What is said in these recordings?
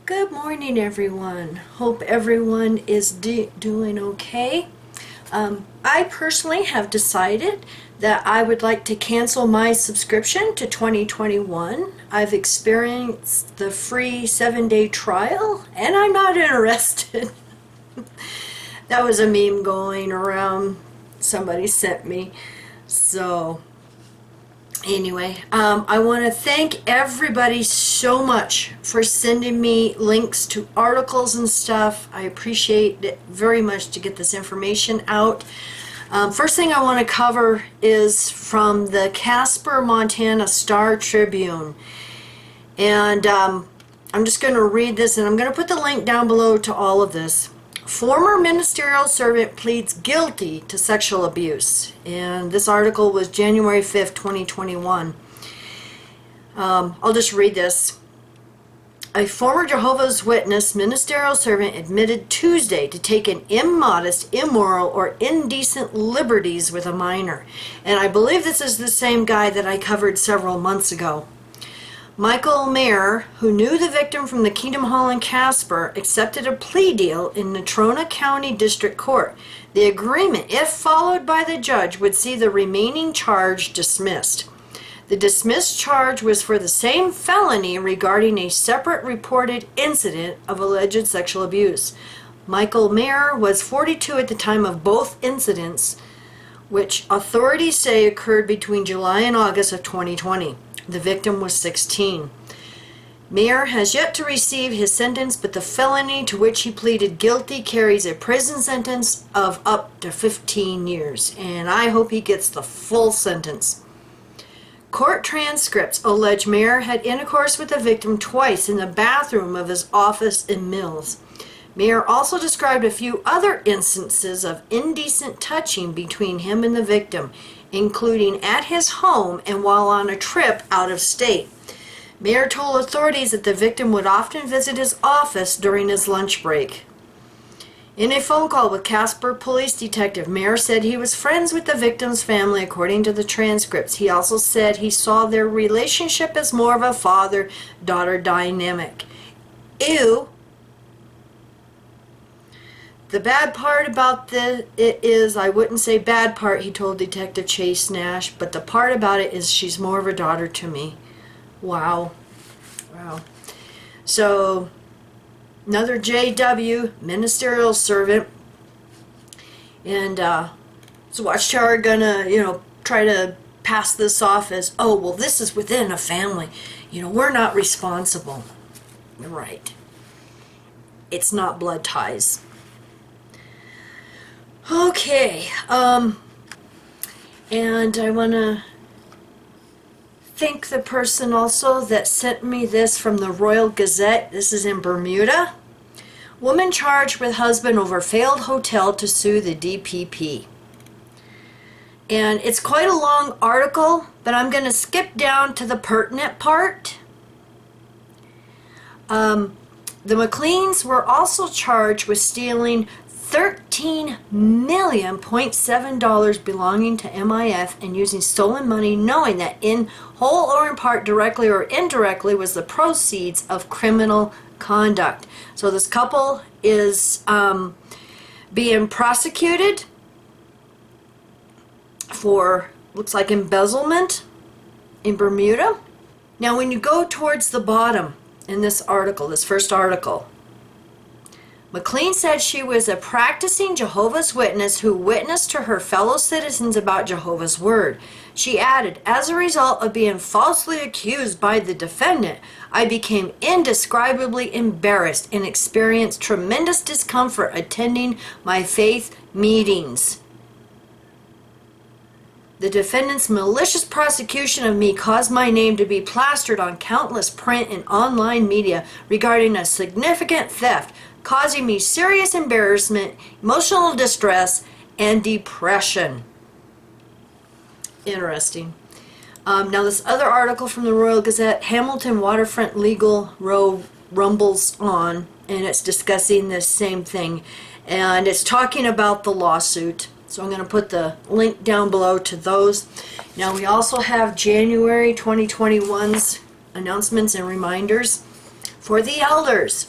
Good morning, everyone. Hope everyone is doing okay. I personally have decided that I would like to cancel my subscription to 2021. I've experienced the free 7-day trial and I'm not interested. That was a meme going around somebody sent me. So anyway, I want to thank everybody so much for sending me links to articles and stuff. I appreciate it very much to get this information out. First thing I want to cover is from the Casper, Montana Star Tribune. And I'm just going to read this, and I'm going to put the link down below to all of this. Former ministerial servant pleads guilty to sexual abuse. And this article was January 5th, 2021. I'll just read this. A former Jehovah's Witness ministerial servant admitted Tuesday to taking immodest, immoral, or indecent liberties with a minor. And I believe this is the same guy that I covered several months ago. Michael Mayer, who knew the victim from the Kingdom Hall in Casper, accepted a plea deal in Natrona County District Court. The agreement, if followed by the judge, would see the remaining charge dismissed. The dismissed charge was for the same felony regarding a separate reported incident of alleged sexual abuse. Michael Mayer was 42 at the time of both incidents, which authorities say occurred between July and August of 2020. The victim was 16. Mayer has yet to receive his sentence, but the felony to which he pleaded guilty carries a prison sentence of up to 15 years, and I hope he gets the full sentence. Court transcripts allege Mayer had intercourse with the victim twice in the bathroom of his office in Mills. Mayer also described a few other instances of indecent touching between him and the victim, including at his home and while on a trip out of state. Mayer told authorities that the victim would often visit his office during his lunch break. In a phone call with Casper police detective, Mayer said he was friends with the victim's family, according to the transcripts. He also said he saw their relationship as more of a father-daughter dynamic. Ew. The bad part about it is, I wouldn't say bad part, he told Detective Chase Nash, but the part about it is she's more of a daughter to me. Wow. Wow. So, another JW, ministerial servant, and so Watchtower gonna, try to pass this off as, oh, well, this is within a family. We're not responsible. Right. It's not blood ties. Okay, and I want to thank the person also that sent me this from the Royal Gazette. This is in Bermuda. Woman charged with husband over failed hotel to sue the DPP. And it's quite a long article, but I'm going to skip down to the pertinent part. The McLeans were also charged with stealing $13.7 million belonging to MIF and using stolen money, knowing that in whole or in part, directly or indirectly, was the proceeds of criminal conduct. So this couple is being prosecuted for, looks like, embezzlement in Bermuda. Now when you go towards the bottom in this article, this first article, McLean said she was a practicing Jehovah's Witness who witnessed to her fellow citizens about Jehovah's Word. She added, as a result of being falsely accused by the defendant, I became indescribably embarrassed and experienced tremendous discomfort attending my faith meetings. The defendant's malicious prosecution of me caused my name to be plastered on countless print and online media regarding a significant theft, causing me serious embarrassment, emotional distress, and depression. Interesting. Now this other article from the Royal Gazette, Hamilton Waterfront Legal Row rumbles on, and it's discussing this same thing. And it's talking about the lawsuit. So I'm going to put the link down below to those. Now we also have January 2021's announcements and reminders for the elders.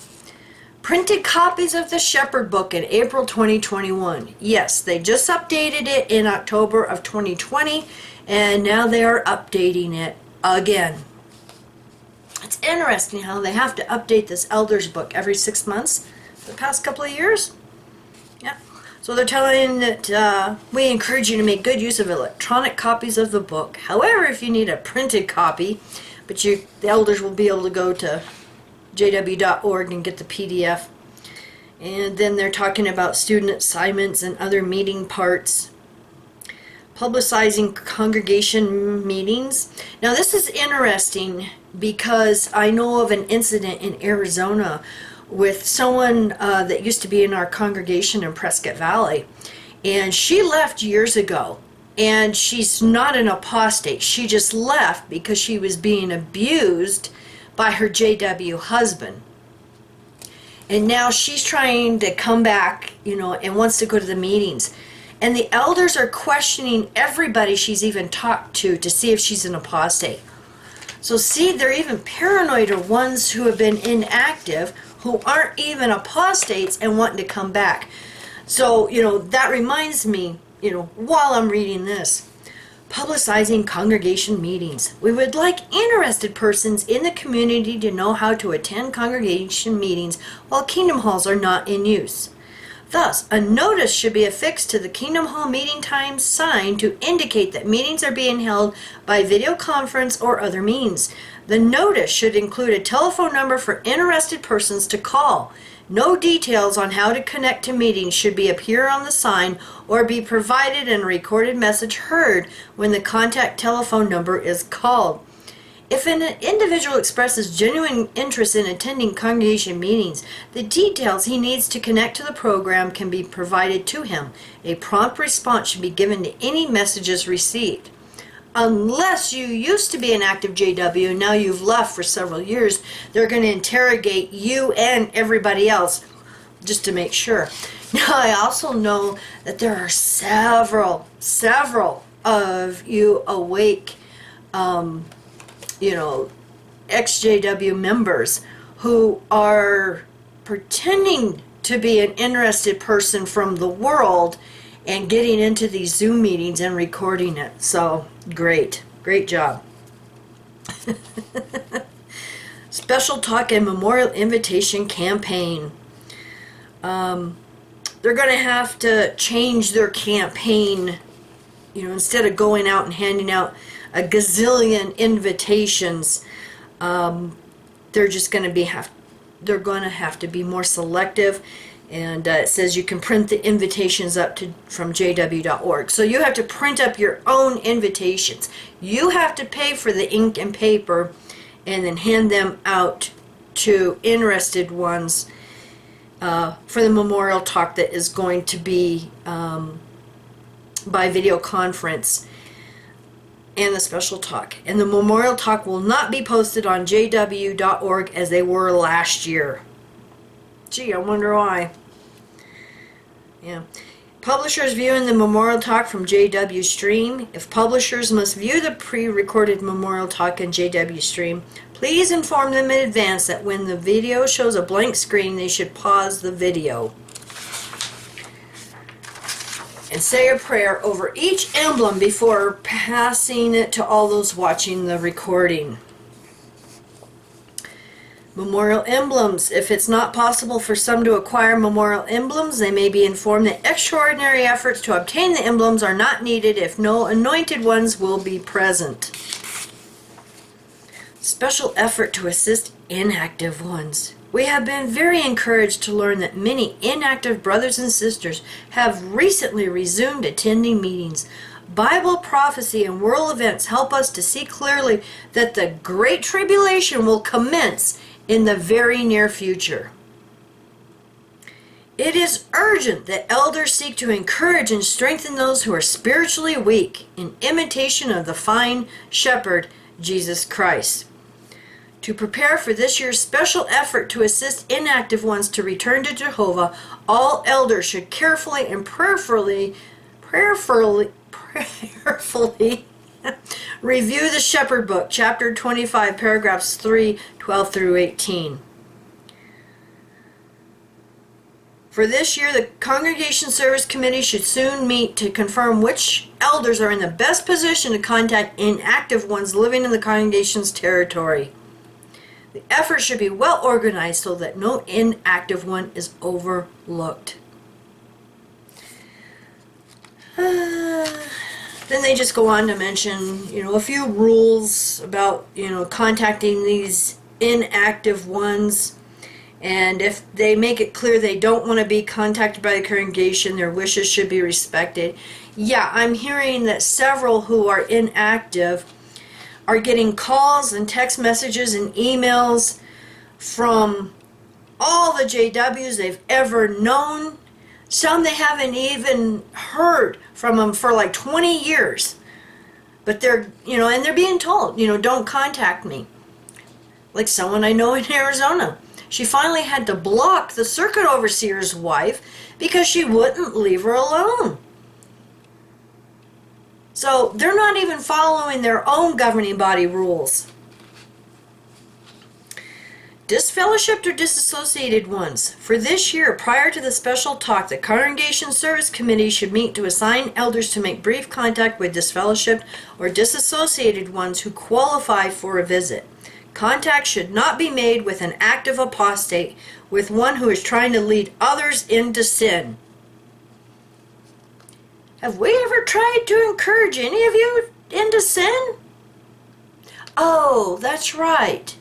Printed copies of the Shepherd book in April 2021. Yes, they just updated it in October of 2020, and now they are updating it again. It's interesting how they have to update this Elders book every 6 months for the past couple of years. Yeah. So they're telling that we encourage you to make good use of electronic copies of the book. However, if you need a printed copy, but the elders will be able to go to jw.org and get the PDF. And then they're talking about student assignments and other meeting parts. Publicizing congregation meetings. Now this is interesting because I know of an incident in Arizona with someone that used to be in our congregation in Prescott Valley, and she left years ago, and she's not an apostate. She just left because she was being abused by her JW husband, and now she's trying to come back, and wants to go to the meetings, and the elders are questioning everybody she's even talked to see if she's an apostate. So see, they're even paranoid of ones who have been inactive, who aren't even apostates and wanting to come back. So, that reminds me, while I'm reading this, publicizing congregation meetings. We would like interested persons in the community to know how to attend congregation meetings while Kingdom Halls are not in use. Thus, a notice should be affixed to the Kingdom Hall meeting times sign to indicate that meetings are being held by video conference or other means. The notice should include a telephone number for interested persons to call. No details on how to connect to meetings should appear on the sign or be provided in a recorded message heard when the contact telephone number is called. If an individual expresses genuine interest in attending congregation meetings, the details he needs to connect to the program can be provided to him. A prompt response should be given to any messages received. Unless you used to be an active JW and now you've left for several years, they're going to interrogate you and everybody else just to make sure. Now, I also know that there are several of you awake, ex-JW members who are pretending to be an interested person from the world and getting into these Zoom meetings and recording it. So, great job. Special talk and memorial invitation campaign. They're going to have to change their campaign, instead of going out and handing out a gazillion invitations. They're just going to have to be more selective. And it says you can print the invitations up from jw.org. So you have to print up your own invitations. You have to pay for the ink and paper and then hand them out to interested ones for the memorial talk that is going to be by video conference and the special talk. And the memorial talk will not be posted on jw.org as they were last year. Gee, I wonder why. Yeah. Publishers viewing the memorial talk from JW Stream. If publishers must view the pre-recorded memorial talk in JW Stream, please inform them in advance that when the video shows a blank screen, they should pause the video and say a prayer over each emblem before passing it to all those watching the recording. Memorial emblems. If it's not possible for some to acquire memorial emblems, they may be informed that extraordinary efforts to obtain the emblems are not needed if no anointed ones will be present. Special effort to assist inactive ones. We have been very encouraged to learn that many inactive brothers and sisters have recently resumed attending meetings. Bible prophecy and world events help us to see clearly that the Great Tribulation will commence in the very near future. It is urgent that elders seek to encourage and strengthen those who are spiritually weak in imitation of the fine shepherd, Jesus Christ. To prepare for this year's special effort to assist inactive ones to return to Jehovah, all elders should carefully and prayerfully review the Shepherd Book, chapter 25, paragraphs 3, 12 through 18. For this year, the Congregation Service Committee should soon meet to confirm which elders are in the best position to contact inactive ones living in the congregation's territory. The effort should be well organized so that no inactive one is overlooked. Then they just go on to mention, a few rules about, contacting these inactive ones. And if they make it clear they don't want to be contacted by the congregation, their wishes should be respected. Yeah, I'm hearing that several who are inactive are getting calls and text messages and emails from all the JWs they've ever known. Some they haven't even heard from them for like 20 years. But they're, and they're being told, don't contact me. Like someone I know in Arizona. She finally had to block the circuit overseer's wife because she wouldn't leave her alone. So they're not even following their own governing body rules. Disfellowshipped or disassociated ones. For this year, prior to the special talk, the Congregation Service Committee should meet to assign elders to make brief contact with disfellowshipped or disassociated ones who qualify for a visit. Contact should not be made with an active apostate, with one who is trying to lead others into sin. Have we ever tried to encourage any of you into sin? Oh, that's right.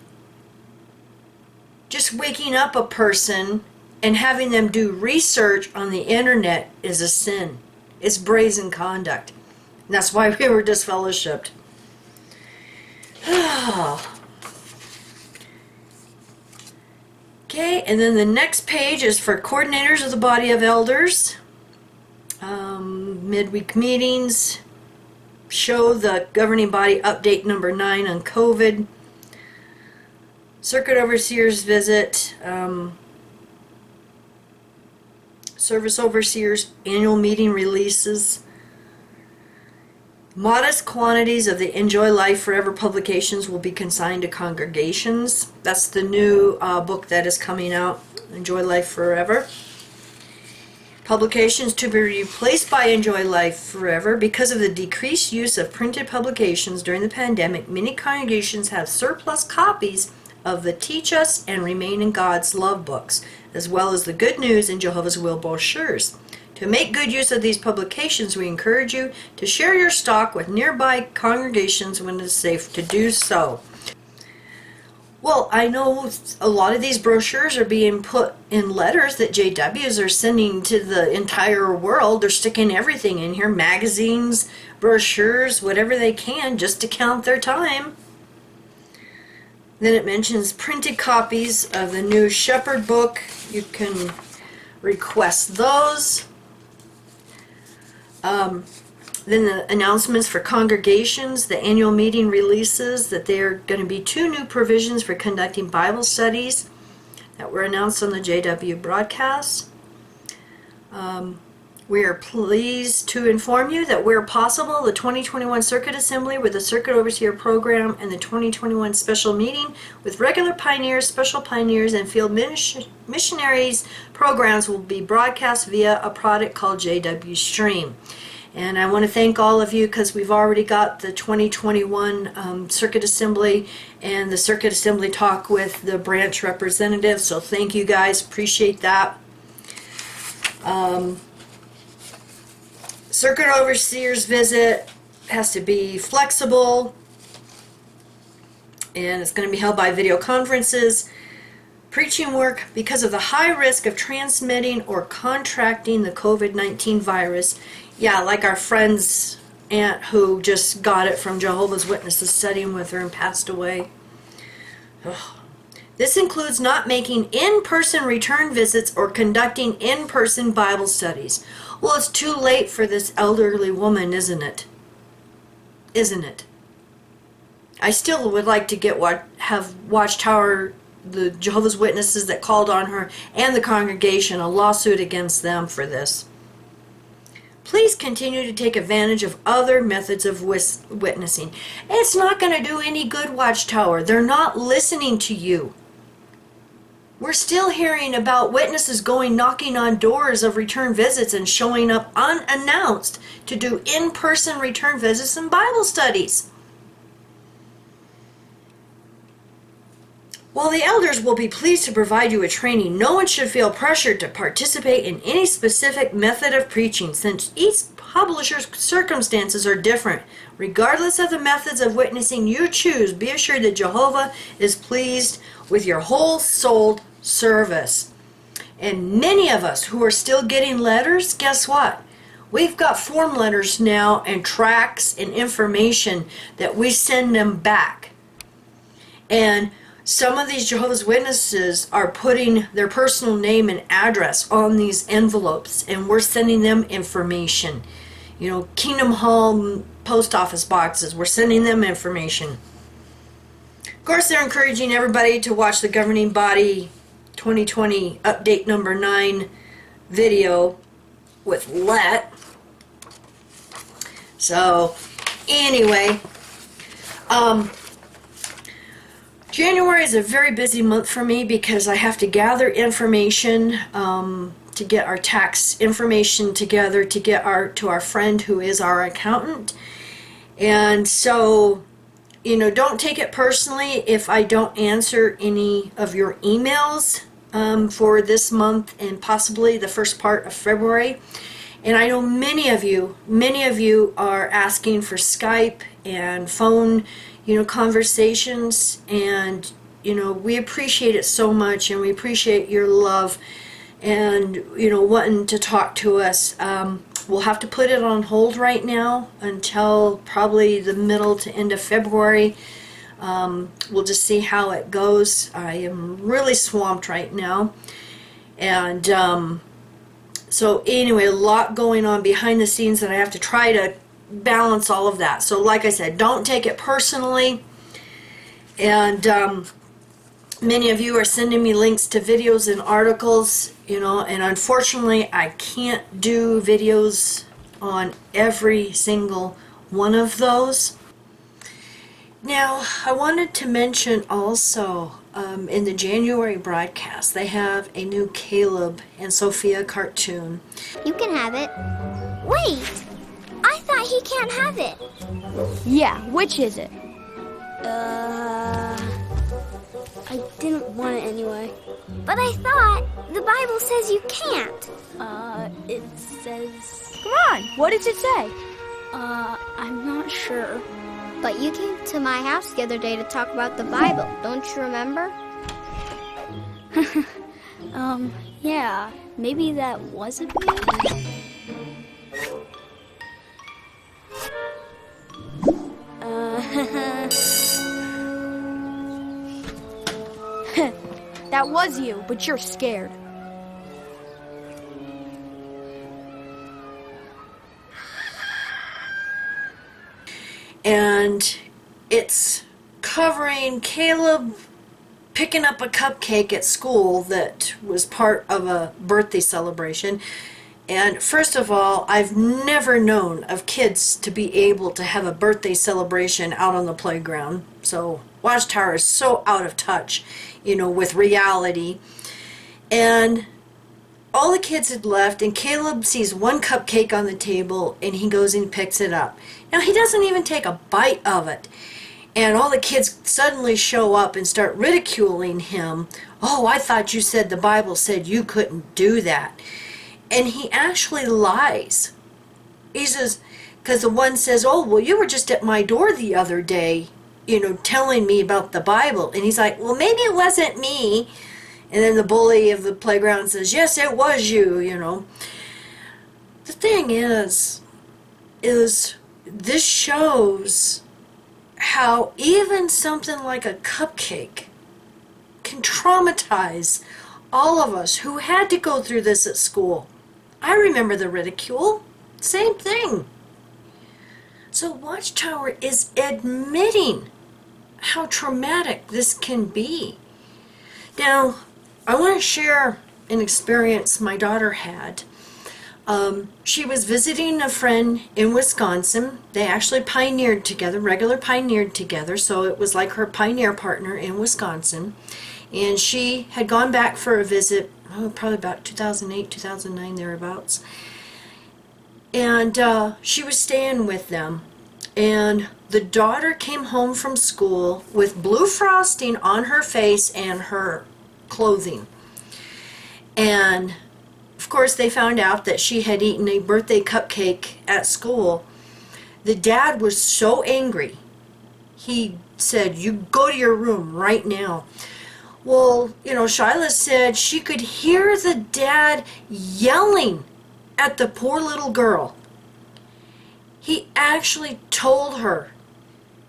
Just waking up a person and having them do research on the internet is a sin. It's brazen conduct. And that's why we were disfellowshipped. Okay, and then the next page is for coordinators of the body of elders. Midweek meetings. Show the governing body update number 9 on COVID. Circuit overseers visit. Service overseers annual meeting releases. Modest quantities of the Enjoy Life Forever publications will be consigned to congregations. That's the new book that is coming out, Enjoy Life Forever. Publications to be replaced by Enjoy Life Forever. Because of the decreased use of printed publications during the pandemic, many congregations have surplus copies of the Teach Us and Remain in God's Love books, as well as the Good News and Jehovah's Will brochures. To make good use of these publications, we encourage you to share your stock with nearby congregations when it is safe to do so. Well, I know a lot of these brochures are being put in letters that JWs are sending to the entire world. They're sticking everything in here, magazines, brochures, whatever they can, just to count their time. Then it mentions printed copies of the new Shepherd book. You can request those. Then the announcements for congregations, the annual meeting releases that there are going to be 2 new provisions for conducting Bible studies that were announced on the JW broadcast. We are pleased to inform you that where possible, the 2021 Circuit Assembly with the Circuit Overseer Program and the 2021 Special Meeting with regular pioneers, special pioneers, and field missionaries programs will be broadcast via a product called JW Stream. And I want to thank all of you because we've already got the 2021 Circuit Assembly and the Circuit Assembly talk with the branch representatives. So thank you guys. Appreciate that. Circuit Overseer's visit has to be flexible, and it's going to be held by video conferences. Preaching work, because of the high risk of transmitting or contracting the COVID-19 virus. Yeah, like our friend's aunt who just got it from Jehovah's Witnesses studying with her and passed away. Ugh. This includes not making in-person return visits or conducting in-person Bible studies. Well, it's too late for this elderly woman, isn't it? Isn't it? I still would like to have Watchtower, the Jehovah's Witnesses that called on her, and the congregation, a lawsuit against them for this. Please continue to take advantage of other methods of witnessing. It's not going to do any good, Watchtower. They're not listening to you. We're still hearing about witnesses going knocking on doors of return visits and showing up unannounced to do in-person return visits and Bible studies. While the elders will be pleased to provide you with training, no one should feel pressured to participate in any specific method of preaching, since each publisher's circumstances are different. Regardless of the methods of witnessing you choose, be assured that Jehovah is pleased with your whole-souled service. And many of us who are still getting letters, guess what? We've got form letters now and tracts and information that we send them back. And some of these Jehovah's Witnesses are putting their personal name and address on these envelopes, and we're sending them information. You know, Kingdom Hall post office boxes, we're sending them information. Of course, they're encouraging everybody to watch the governing body 2020 update number 9 video with Let. So, anyway, January is a very busy month for me because I have to gather information to get our tax information together to get to our friend who is our accountant. And so, you know, don't take it personally if I don't answer any of your emails for this month and possibly the first part of February. And I know many of you are asking for Skype and phone, you know, conversations, and, you know, we appreciate it so much, and we appreciate your love and, you know, wanting to talk to us. We'll have to put it on hold right now until probably the middle to end of February. We'll just see how it goes. I am really swamped right now. And so anyway, a lot going on behind the scenes that I have to try to balance all of that. So like I said, don't take it personally. And many of you are sending me links to videos and articles, you know, and unfortunately I can't do videos on every single one of those. Now, I wanted to mention also in the January broadcast, they have a new Caleb and Sophia cartoon. You can have it. Wait! I thought he can't have it. Yeah, which is it? I didn't want it anyway. But I thought the Bible says you can't. It says... Come on, what does it say? I'm not sure. But you came to my house the other day to talk about the Bible, don't you remember? Yeah, maybe that wasn't me. That was you, but you're scared. And it's covering Caleb picking up a cupcake at school that was part of a birthday celebration. And first of all, I've never known of kids to be able to have a birthday celebration out on the playground. So Watchtower is so out of touch, you know, with reality. And all the kids had left, and Caleb sees one cupcake on the table, and he goes and picks it up. Now, he doesn't even take a bite of it. And all the kids suddenly show up and start ridiculing him. Oh, I thought you said the Bible said you couldn't do that. And he actually lies. He says, because the one says, oh, well, you were just at my door the other day, you know, telling me about the Bible. And he's like, well, maybe it wasn't me. And then the bully of the playground says, yes, it was you, you know. The thing is this shows how even something like a cupcake can traumatize all of us who had to go through this at school. I remember the ridicule. Same thing. So Watchtower is admitting how traumatic this can be. Now, I want to share an experience my daughter had. She was visiting a friend in Wisconsin. They actually pioneered together, regular pioneered together, so it was like her pioneer partner in Wisconsin. And she had gone back for a visit, probably about 2008, 2009, thereabouts. And she was staying with them. And the daughter came home from school with blue frosting on her face and her clothing. And of course, they found out that she had eaten a birthday cupcake at school. The dad was so angry. He said, "You go to your room right now." Well, Shyla said she could hear the dad yelling at the poor little girl. He actually told her,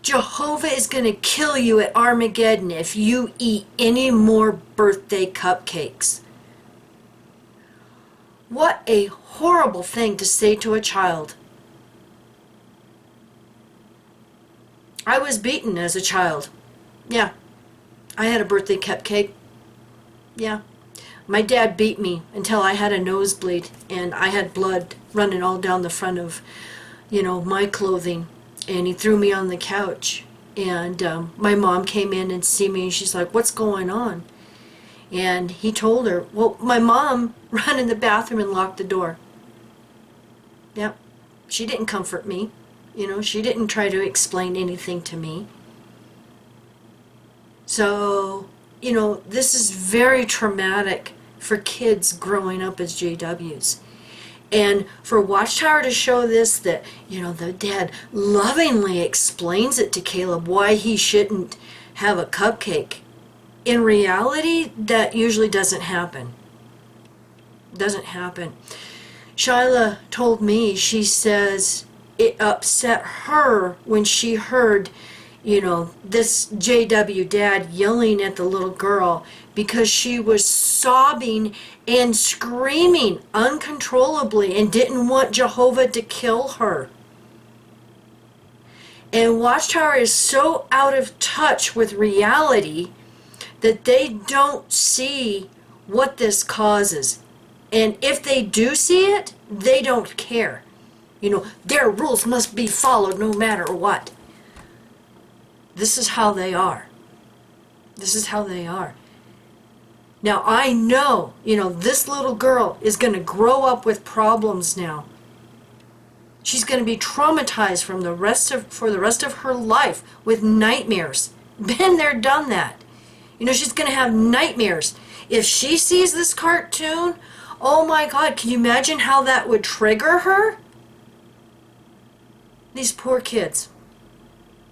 "Jehovah is going to kill you at Armageddon if you eat any more birthday cupcakes." What a horrible thing to say to a child. I was beaten as a child. Yeah. I had a birthday cupcake. Yeah. My dad beat me until I had a nosebleed and I had blood running all down the front of, my clothing. And he threw me on the couch. And my mom came in and see me and she's like, "What's going on?" And he told her, well, my mom ran in the bathroom and locked the door. Yep. She didn't comfort me. She didn't try to explain anything to me. So, this is very traumatic for kids growing up as JWs. And for Watchtower to show this, that, the dad lovingly explains it to Caleb why he shouldn't have a cupcake. In reality, that usually doesn't happen. Doesn't happen. Shyla told me, she says it upset her when she heard, this JW dad yelling at the little girl because she was sobbing and screaming uncontrollably and didn't want Jehovah to kill her. And Watchtower is so out of touch with reality that they don't see what this causes. And if they do see it, they don't care. Their rules must be followed no matter what. This is how they are. This is how they are. Now I know, this little girl is going to grow up with problems now. She's going to be traumatized for the rest of her life with nightmares. Been there, done that. She's going to have nightmares. If she sees this cartoon, oh my God, can you imagine how that would trigger her? These poor kids.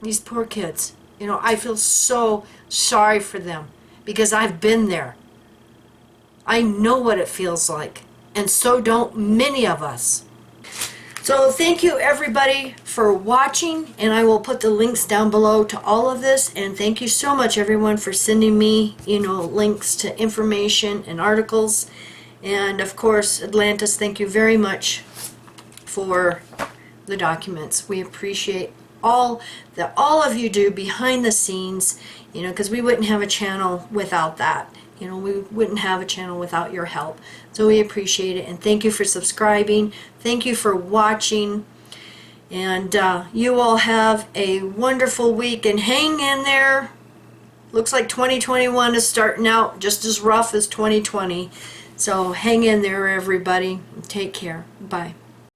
These poor kids. I feel so sorry for them because I've been there. I know what it feels like, and so don't many of us. So thank you everybody for watching, and I will put the links down below to all of this. And thank you so much everyone for sending me, links to information and articles. And of course, Atlantis, thank you very much for the documents. We appreciate all that all of you do behind the scenes, because we wouldn't have a channel without that. We wouldn't have a channel without your help. So we appreciate it, and thank you for subscribing. Thank you for watching, and you all have a wonderful week, and hang in there. Looks like 2021 is starting out just as rough as 2020. So hang in there, everybody. Take care. Bye.